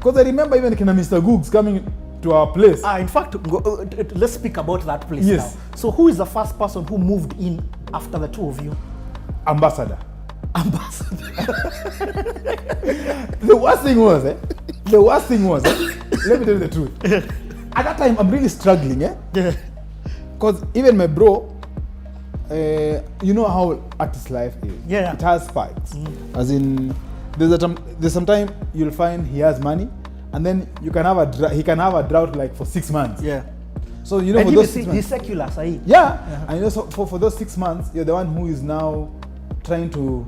Because I remember even Mr. Googs coming to our place. In fact, let's speak about that place yes. now. So who is the first person who moved in after the two of you? Ambassador. The worst thing was, let me tell you the truth. At that time, I'm really struggling, because even my bro, you know how artist life is. Yeah. It has spikes. As in, there's some time you'll find he has money, and then he can have a drought like for 6 months. Yeah. So you know, and for those 6 months, he's secular, sahi. Yeah. And you know, so for those 6 months, you're the one who is now trying to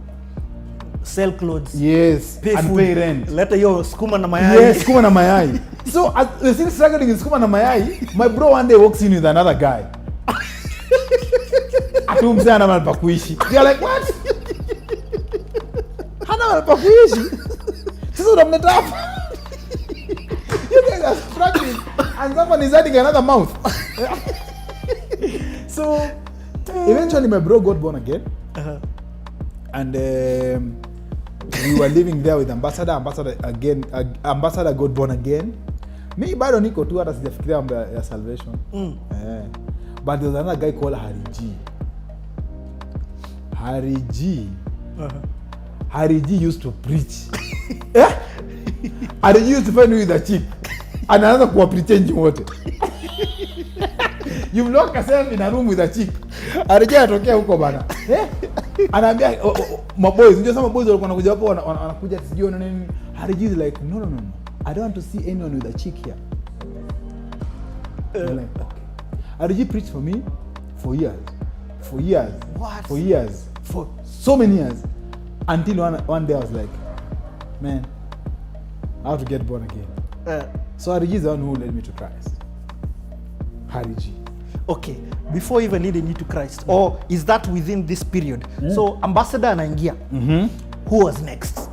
sell clothes. Yes. Pay and food. Pay rent. Let your skuma na mayai. Yes, skuma na mayai. So as we're still struggling in skuma na mayai, my bro one day walks in with another guy. Atumse ana mahali pa kuishi. They're like, what? Hana mahali pa kuishi. Sasa unamleta hapa. You guys are struggling and someone is adding another mouth. So eventually my bro got born again. And we were living there with Ambassador got born again. Me bado niko tu hata sijafikiria mambo ya salvation. But there was another guy called Harry G. Harry G used to preach. Harry G used to find me with a chick. And another kuwa pretending wote. You lock yourself in a room with a chick. Harry G atokea huko bana. Anaambia maboys, unajua some boys walikuwa wanakuja hapo wanakuja sijui na nini. Harry G is like, no. I don't want to see anyone with a chick here. I'm like, okay. Harry G preached for me for years. What? For years. For so many years. Until one day I was like, man, I have to get born again. So Harry G is the one who led me to Christ. Harry G. Okay, before even leading you to Christ, or is that within this period? So Ambassador anaingia. Who was next?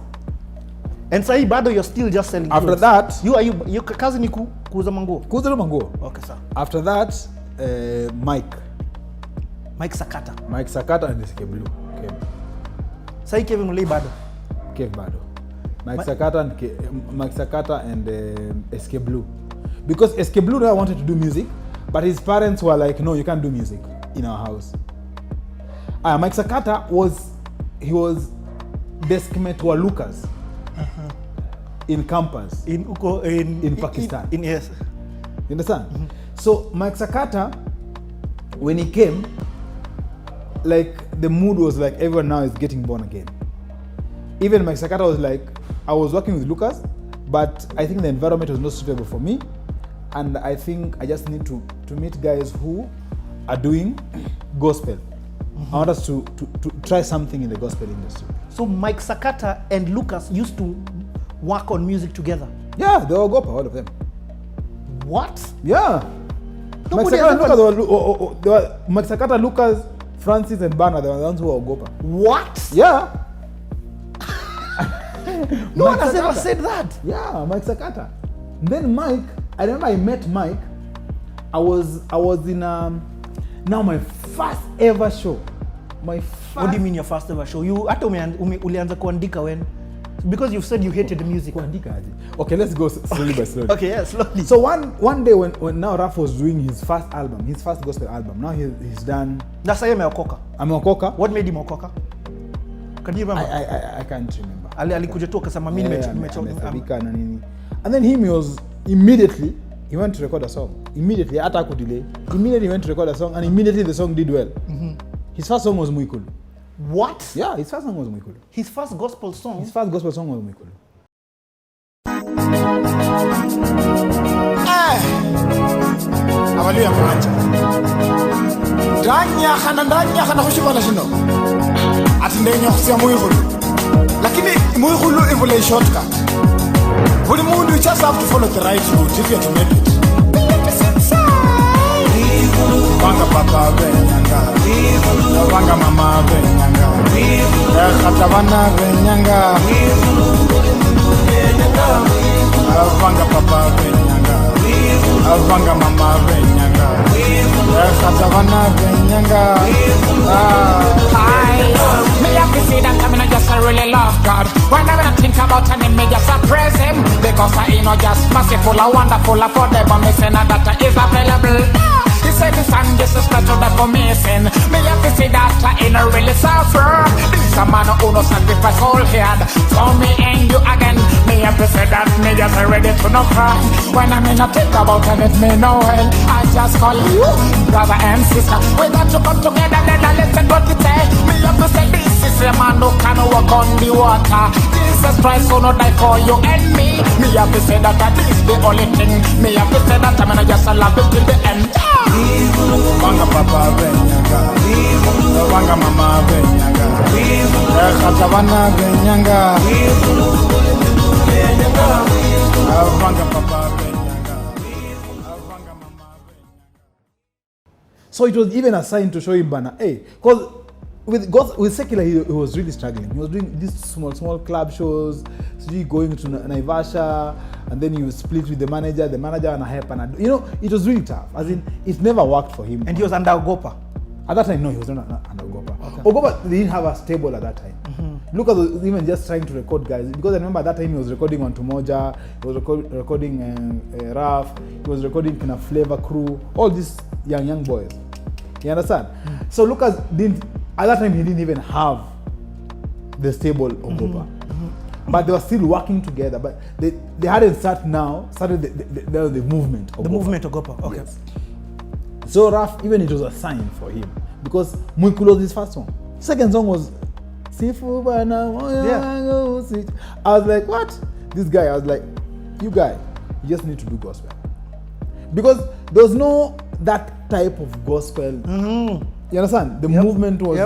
And sahi bado you're still just selling after clothes. That your kazi ni kuuza manguo. Kuuza manguo. Okay, sir. After that, Mike Sakata and SK Blue came. Sahi Kevin Mulei bado. Mike Sakata and SK Blue. Because SK Blue now wanted to do music, but his parents were like, no, you can't do music in our house. Mike Sakata was deskmate wa Lucas in campus in Pakistan. Yes. You understand? So Mike Sakata, when he came, like the mood was like everyone now is getting born again. Even Mike Sakata was like, I was working with Lucas, but I think the environment was not suitable for me. And I think I just need to meet guys who are doing gospel. I want us to try something in the gospel industry. So Mike Sakata and Lucas used to work on music together? Yeah, they were Gopa, all of them. What? Yeah. Mike Sakata, Lucas, Francis and Bana, they were the ones who were Gopa. What? Yeah. No one has ever said that. Yeah, Mike Sakata. Then Mike, I remember I met Mike. I was in now my first ever show. What do you mean your first ever show? You hata ulianza kuandika when? Because you've said you hated music. Kuandika aje? Okay, let's go slowly by slowly. Okay, yeah, slowly. So one day when now Raf was doing his first gospel album. Now he's done. That's why ameokoka. Ameokoka. What made him okoka? Can you remember? I can't remember. Alikuja tu akasema mimi nimechoka na nini. And then he immediately he went to record a song. Immediately hata kudelay. Immediately he went to record a song and immediately the song did well. His first song was Mwikulu. What? Yeah, his first song was Mwikulu. His first gospel song? His first gospel song was Mwikulu. Awalia mwacha. Ndanya khana khushibala shino. Atindenya khusia Mwikulu. Lakini Mwikulu ivule shortcut. Buli mundu just have to follow the right route if you are to make it. Wanga papa benyanga, wanga mama benyanga, khata bana benyanga, wanga papa benyanga, wanga mama benyanga, khata bana benyanga. Me have to see that I just really love God. Whenever I think about him, me just praise him because I you know just merciful and wonderful. Affordable, me say that data is available. He said the song just is special that for me sin. Me have to say that I ain't really suffer. This a man who no sacrifice all here. For me and you again. Me have to say that me just ready to no cry. When I mean not think about it, me know well. I just call you brother and sister. We got to come together, then I listen what you say. Me have to say this is a man who can walk on the water. Jesus Christ who no die for you and me. Me have to say that this is the only thing. Me have to say that I'm gonna just love it till the end. Wanga papa benyanga, wanga mama benyanga, khatabana benyanga, wanga papa benyanga, wanga mama benyanga. So it was even a sign to show him bana, hey, because with secular he was really struggling. He was doing these small club shows, so going to Naivasha, and then you split with the manager and a help, and you know it was really tough. As in, it never worked for him. And he was under Ogopa. At that time, no, he was not under Ogopa. Okay. Ogopa, they didn't have a stable at that time. Mm-hmm. Look at even just trying to record guys, because I remember at that time he was recording on Tumoja, he was recording Raf, he was recording Kina Flavor Crew, all these young boys. You understand? Mm-hmm. So Lucas didn't. At that time, he didn't even have the stable Ogopa. Mm-hmm. But they were still working together. But they hadn't started the movement Ogopa. The movement Ogopa, okay. Yes. So Raf, even it was a sign for him. Because Mwikulu was his first song. Second song was Sifu Bana. Yeah. I was like, what? This guy, I was like, you guy, you just need to do gospel. Because there was no that type of gospel. Mm-hmm. You understand? The movement was,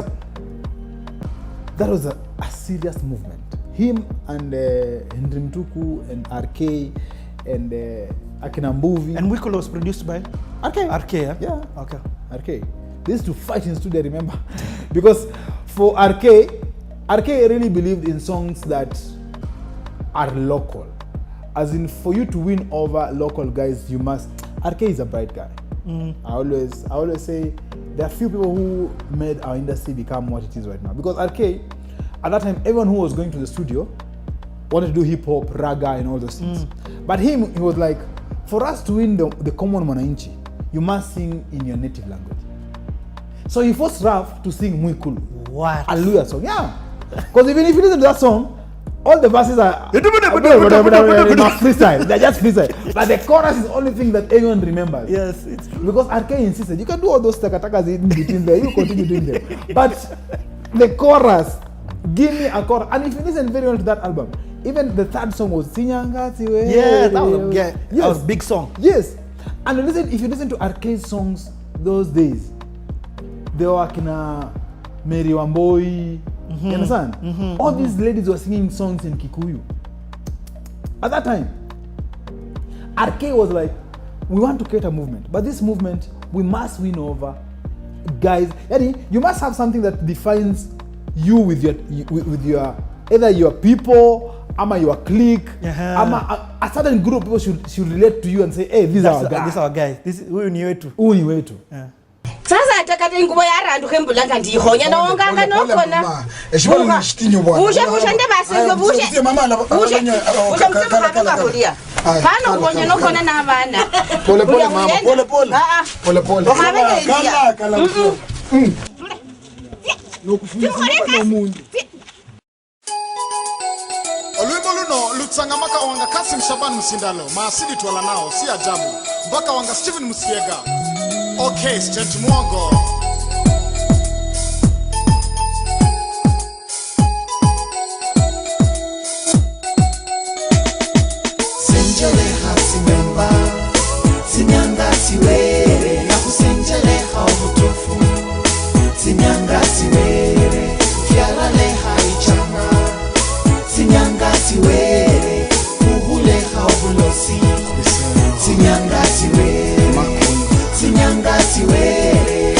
that was a serious movement. Him and Henry Mtuku and RK and Akinambuvi. And Mwikulu was produced by? RK. RK, yeah? Okay. RK. They used to fight in studio, I remember. Because for RK really believed in songs that are local. As in, for you to win over local guys, you must... RK is a bright guy. Mm. I always say there are few people who made our industry become what it is right now. Because RK, at that time, everyone who was going to the studio wanted to do hip hop, raga, and all those things. But he was like, for us to win the common Mwananchi, you must sing in your native language. So he forced Raf to sing Mwikulu. What? A Luya song, yeah. Because even if you listen to that song, all the verses are freestyle. They're just freestyle. But the chorus is the only thing that everyone remembers. Yes, it's true. Because RK insisted, you can do all those takatakas in between there, you continue doing them. But the chorus, give me a chorus. And if you listen very well to that album, even the third song was Sinyangati. Yeah, that was a big song. Yes. And if you listen to RK's songs those days, they were kina Mary Wamboi. Mm-hmm. You understand? Mm-hmm. All these ladies were singing songs in Kikuyu. At that time, RK was like, we want to create a movement. But this movement, we must win over guys. You must have something that defines you with your either your people, ama your clique, ama a certain group of people should relate to you and say, hey, these are our guys. These are our guys. This is who you wetu. Who you wetu. Yeah. Sasa atakata ngubo ya randu kembulanga ndihonya na wonganga nokona. Eshibona ngishitinyo bwana. Busha nde basizo busha. Mama na busha msema kulia. Hano kuonya nokona na abana. Pole mama, pole. Pole. Kala. Nokufundisa umuntu. Olwimbo luno lutsanga maka wanga Kasim Shaban Msindalo. Maasidi twala nao si ajabu. Mpaka wanga Steven Musiega. Okay, Stent Mwongo. Senjele hasimemba, sinyanga siwere, ya kusenjele hautufu, sinyanga siwere, kiala leha ichanga, sinyanga siwere, uhule haubulosi, sinyanga siwere. Sinyanga siwere,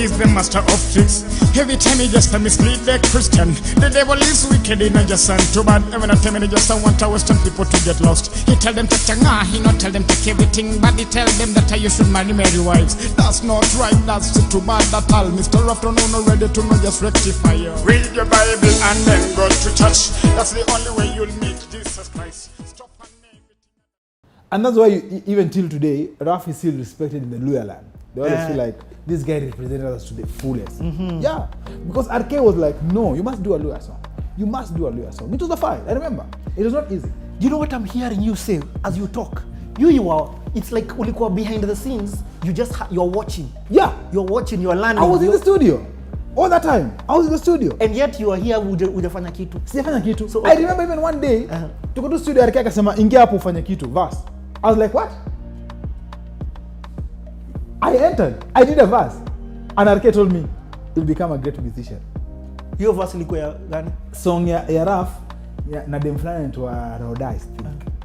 he's the master of tricks. Every time he just mislead the Christian. The devil is wicked, he not just too bad. Every time he just want to Western people to get lost. He tell them to changa, he not tell them to take everything, but he tell them that you should marry wives. That's not right, that's too bad at all. Mr. Rufftone not ready to not just rectify you. Read your Bible and then go to church. That's the only way you'll meet Jesus Christ. Stop and name it. And that's why even till today, Raf is still respected in the Luya land. They always feel like this guy represented us to the fullest. Yeah, because RK was like, no, you must do a Luya song. You must do a Luya song. It was a fight. I remember. It was not easy. You know what I'm hearing you say as you talk? You are. It's like ulikuwa behind the scenes. You're watching. Yeah, you're watching. You're learning. I was in the studio all that time. I was in the studio. And yet you are here ujafanya kitu. Sijafanya kitu. So, I remember even one day, tuko tu studio RK akasema ingia hapo ufanye kitu, verse. I was like, what? I entered. I did a verse. And RK told me, you'll become a great musician. Hiyo verse ilikuwa ya gani? Song ya Raf na dem fulani anaitwa Rodais.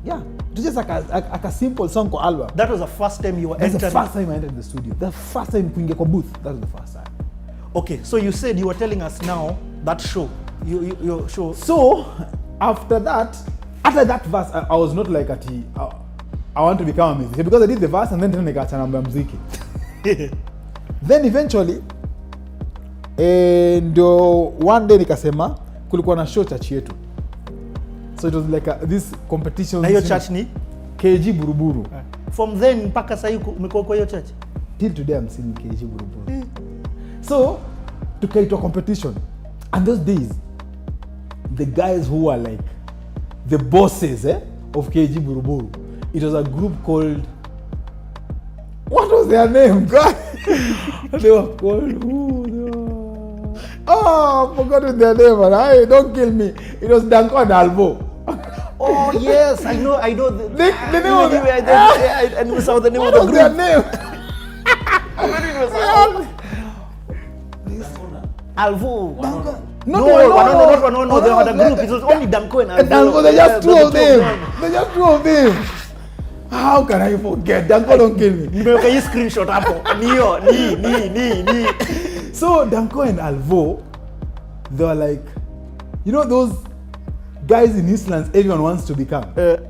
Yeah. It was just like a simple song kwa album. That was the first time you were entering. That's the first time I entered the studio. The first time kuingia kwa booth. That was the first time. Okay, so you said you were telling us now that show. Your show. So, after that verse, I was not like I want to become a musician because I did the verse and then nikaachana mambo ya muziki. Then eventually ndio one day nikasema kulikuwa na show church yetu. So it was like this competition. Na hiyo church ni KG Buru Buru. From then mpaka sasa umekuwa kwa hiyo church? Till today I'm still in KG Buru Buru. So tukaitwa competition. And those days the guys who were like the bosses of KG Buru Buru, it was a group called, what was their name? God, they were called I forgot their name, and don't kill me. It was Danko and Alvo. Oh yes, I know. The name of the and we saw the name of the group. What was their name? Alvo. No, they had a group. It was only Danko and Alvo. Danko, they're just two of them. How can I forget? Danko, don't kill me. Nimeweka hii screenshot hapo. Ni. So Danko and Alvo, they were like, you know those guys in Eastlands everyone wants to become?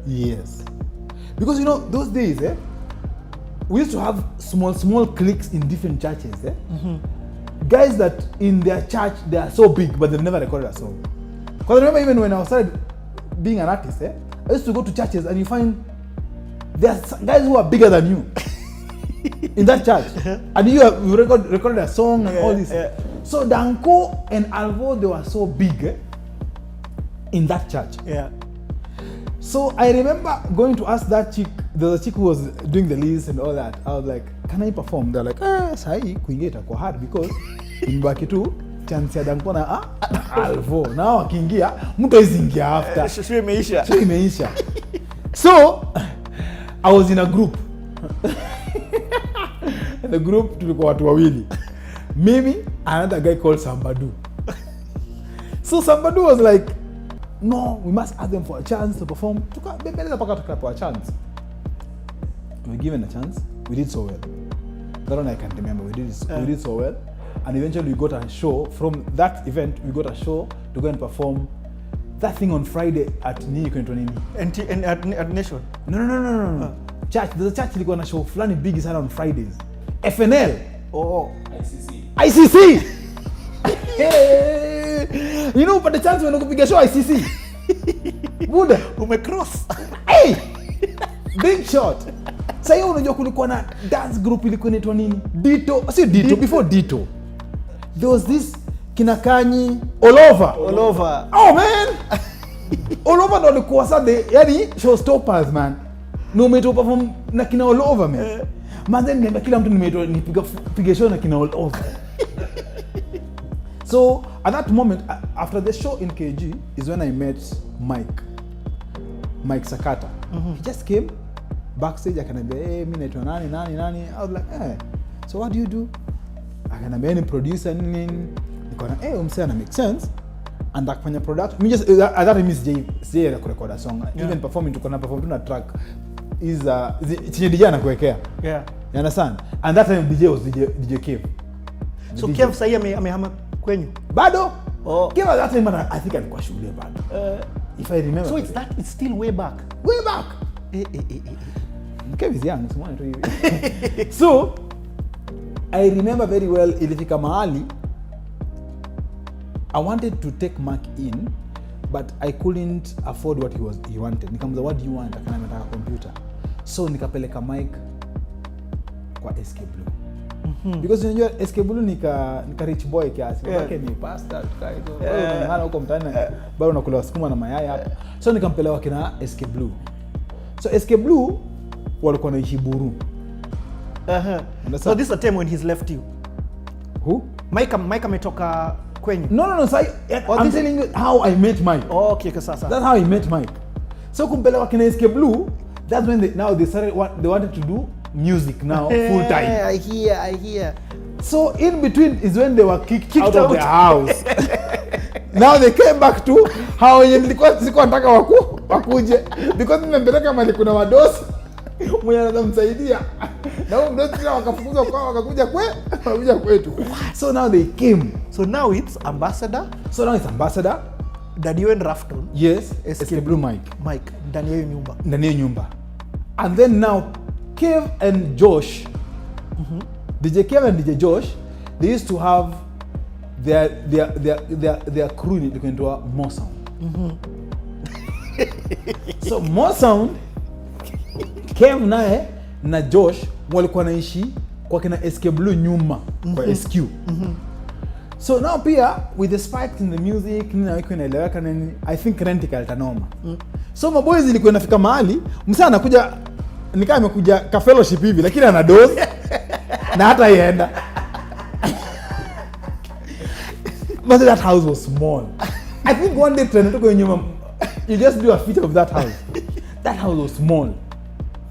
Yes. Because you know those days, we used to have small cliques in different churches. Guys that in their church they are so big but they've never recorded a song. Because I remember even when I started being an artist, I used to go to churches and you find there are guys who are bigger than you in that church, and you have recorded a song and all this. So Danko and Alvo, they were so big in that church. Yeah. So I remember going to ask that chick. There was a chick who was doing the list and all that. I was like, can I perform? They're like, sahi kuingia itakuwa hard because imbaki tu chance ya Danko na Alvo. Now akiingia mtu izingia after. Show imeisha. So I was in a group. In the group tulikuwa watu wawili. Mimi, another guy called Sambadu. So Sambadu was like, no, we must ask them for a chance to perform. Tukapewa a chance. We were given a chance. We did so well. That one I can't remember. We did so well. And eventually we got a show. From that event, we got a show to go and perform that thing on Friday at Nini. At Nation? No. Church. There's a church ilikuwa na show fulani big sana on Fridays. FNL. Oh. ICC. Hey. You know, but the chance when kupiga show ICC. Buda. Umecross. Hey. Big shot. Sasa unajua kulikuwa na dance group ilikuwa inaitwa nini? Dito. Before Dito. There was this Kinakanyi all over. Oh man. All over ndo walikuwa sasa yani showstoppers man. No meto perform na kina all over man. Man then niambia kila mtu nipiga show na kina all over. So at that moment after the show in KG is when I met Mike Sakata. He just came backstage akaniambia mimi naitwa nani. I was like so what do you do? Akaniambia ni producer nini. Nikaona umsana make sense. And akafanya product. Me just at that time sije record a song. Even performing to perform na track is chenye DJ anakuwekea. Yeah. You understand? And that time DJ was DJ Cave. So Kev sahi amehama kwenyu. Bado. Oh. Kev at that time I think alikuwa shule bado. If I remember. So it's still way back. Way back. Kev is young, so so I remember very well ilifika mahali I wanted to take Mark in, but I couldn't afford what he wanted. Nikamwambia, what do you want? Akana nataka computer. So nikapeleka mic kwa SK Blue. Because unajua SK Blue nika rich boy kiasi. Yake ni pastor tukaito. Wewe unaona huko mtaani bado unakula sukuma na mayai hapo. So nikampeleka kina SK Blue. So SK Blue walikuwa naishi Buru. So this is a time when he's left you. Who? Mike ametoka kwenyu. No. So I'm telling you how I met Mike. Oh, okay, sasa. That's how I met Mike. So kumpeleka kina SK Blue, that's when they started they wanted to do music now full time. I hear. So in between is when they were kicked out of the house. Now they came back to how nilikuwa sikuwa nataka wakuje because nimempeleka mali kuna wadosi mwenye anamsaidia. Na huyo mdosi pia wakafukuzwa kwa wakakuja kwetu. So now they came. So now it's ambassador. Daddy Owen Rufftone. Yes, SK Blue Mike ndani ya nyumba. And then now Kev and Josh, DJ Kev and DJ Josh, they used to have their crew inaitwa More Sound. So More Sound, Kev naye na Josh walikuwa naishi kwa kina SK Blue nyuma kwa SQ. So now pia with the spikes in the music nina iko inaeleweka nini, I think rentical tanoma. So maboys ilikuwa inafika mahali msana anakuja nikaa amekuja ka fellowship hivi lakini ana dose na hata yenda. But that house was small. I think one day tena tuko nyuma you just do a feature of that house. That house was small.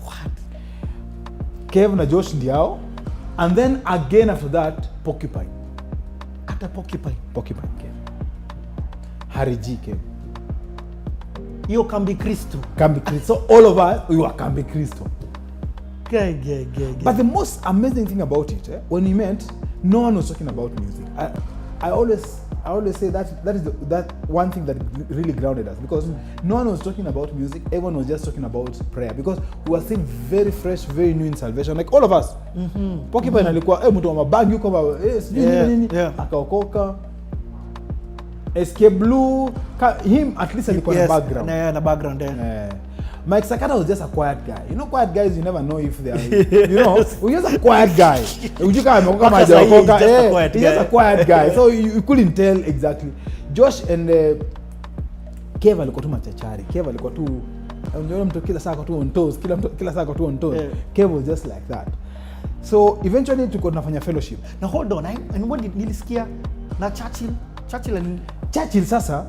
What? Kev na Josh ndiao, and then again after that Porcupine. Ata Porcupine Kev. Harry G Kev. Yo Kambi Kristo. So all of us we were Kambi Kristo. Yeah. But the most amazing thing about it, when we met, no one was talking about music. I always say that is that one thing that really grounded us, because no one was talking about music. Everyone was just talking about prayer, because we were still very fresh, very new in salvation, like all of us. Porcupine alikuwa mtu wa mabagi yuko nini akaokoka. SK Blue, him at least alikuwa na background. Na background Mike Sakata was just a quiet guy. You know, quiet guys, you never know if they are, you know, we're just a quiet guy. He's just a quiet guy. So you couldn't tell exactly. Josh and Kev alikuwa tu machachari. Kev alikuwa tu, unajua mtu kila saa kwa tu on toes, kila saa kwa tu on toes. Kev was just like that. So eventually tuko tunafanya fellowship. Now hold on, and what nilisikia na Churchill sasa,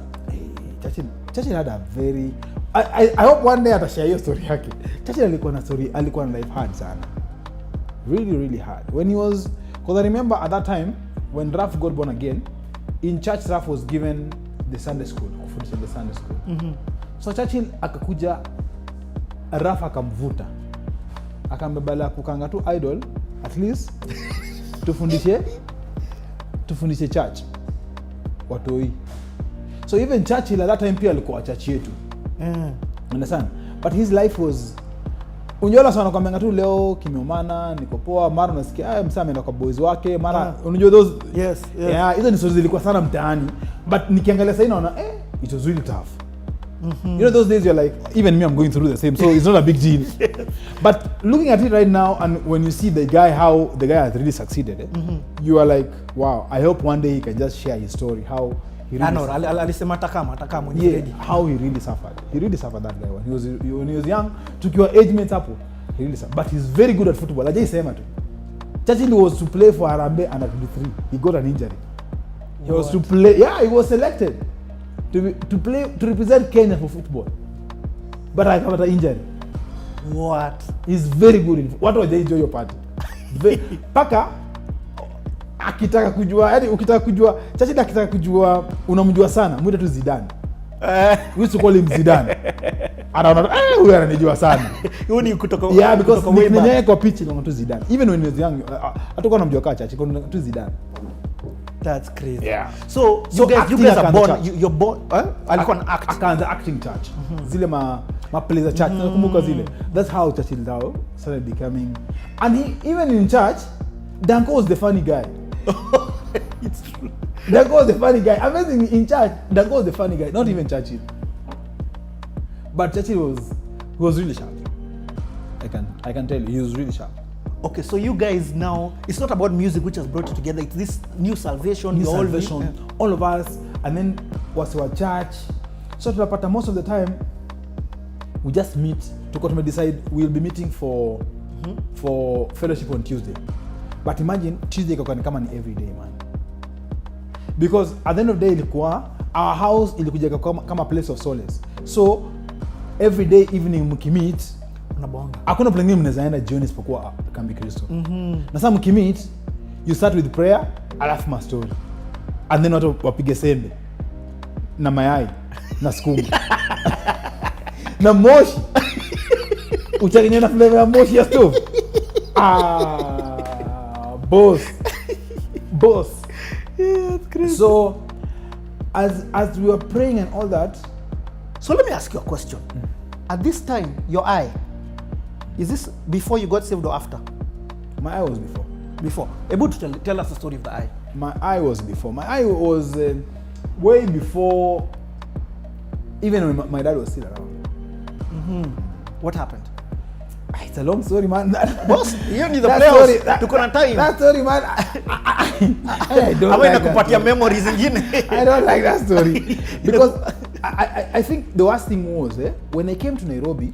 Churchill had a very, I hope one day atashare hiyo story yake. Churchill alikuwa na life hard sana. Really hard. When he was, because I remember at that time when Raf got born again, in church Raf was given the Sunday school, kufundisha the Sunday school. So Churchill akakuja, Raf akamvuta. Akambebala kukanga tu idol, at least tufundishe church. Watoi. So even Churchill at that time pia alikuwa church yetu. Understand? But his life was, unajua sana kwamba tu leo kimeumana, niko poa, mara nasikia msame ameenda kwa boys wake, mara unajua those yes. Yeah, hizo ni stories zilikuwa sana mtaani, but nikiangalia sasa naona it was really tough. You know, those days you're like, even me, I'm going through the same, so it's not a big deal. But looking at it right now, and when you see the guy, how the guy has really succeeded, you are like, wow, I hope one day he can just share his story, how he really alisema atakama how he really suffered. He really suffered, that guy. When he was young, took your age mates up. He really suffered. But he's very good at football. Ajay sema tu. Churchill was to play for Harambee under 23. He got an injury. He was to play. Yeah, he was selected to play, to represent Kenya for football. But I got an injury. What? He's very good in. What was they enjoy your party? Paka akitaka kujua, yani ukitaka kujua, Churchill akitaka kujua unamjua sana, mwita tu Zidane. We used to call him Zidane. Anaona huyu ananijua sana. Huyu ni kutoka because mwenyewe kwa pitch ni tu Zidane. Even when he was young, hatakuwa anamjua kama Churchill, kwa tu Zidane. That's crazy. Yeah. So So you guys acting are akaanza born. church. You're born. Alikuwa na act. Akaanza acting church. Zile ma plays za church. Nakumbuka zile. That's how Church Dao started becoming. And he, even in church, Danko was the funny guy. It's true. Danko was the funny guy. Amazing, in church, Danko was the funny guy. Not even Churchill. But Churchill was really sharp. I can tell you, he was really sharp. Okay, so you guys now, it's not about music which has brought you together. It's this new salvation. New you're all salvation, all of us, and then was our church. So tunapata most of the time we just meet. Tuko decide we'll be meeting for fellowship on Tuesday. But imagine Tuesday ikakuwa kama ni every day, man. Because at the end of the day ilikuwa our house ilikuja kama place of solace. So every day evening mkimeet unabonga. Hakuna plan nyingine mnazaenda jioni isipokuwa Kambi Kristo. Na sasa mkimeet you start with prayer alafu ma story. And then watu wapige sembe na mayai na sukuma. Na moshi. Uchanganya na flavor ya moshi ya stove. Boss. Yeah, that's crazy. So as we were praying and all that, So let me ask you a question. At this time, your eye, is this before you got saved or after? my eye was before. Before. Able to tell us the story of the eye. My eye was before. My eye was way before, even when my dad was still around. What happened? It's a long story, man. Boss, you need the That players. story- Tuko na time. That story, man. I don't Ama like that inakupatia story. memories zingine. I don't like that story because I think the worst thing was when I came to Nairobi,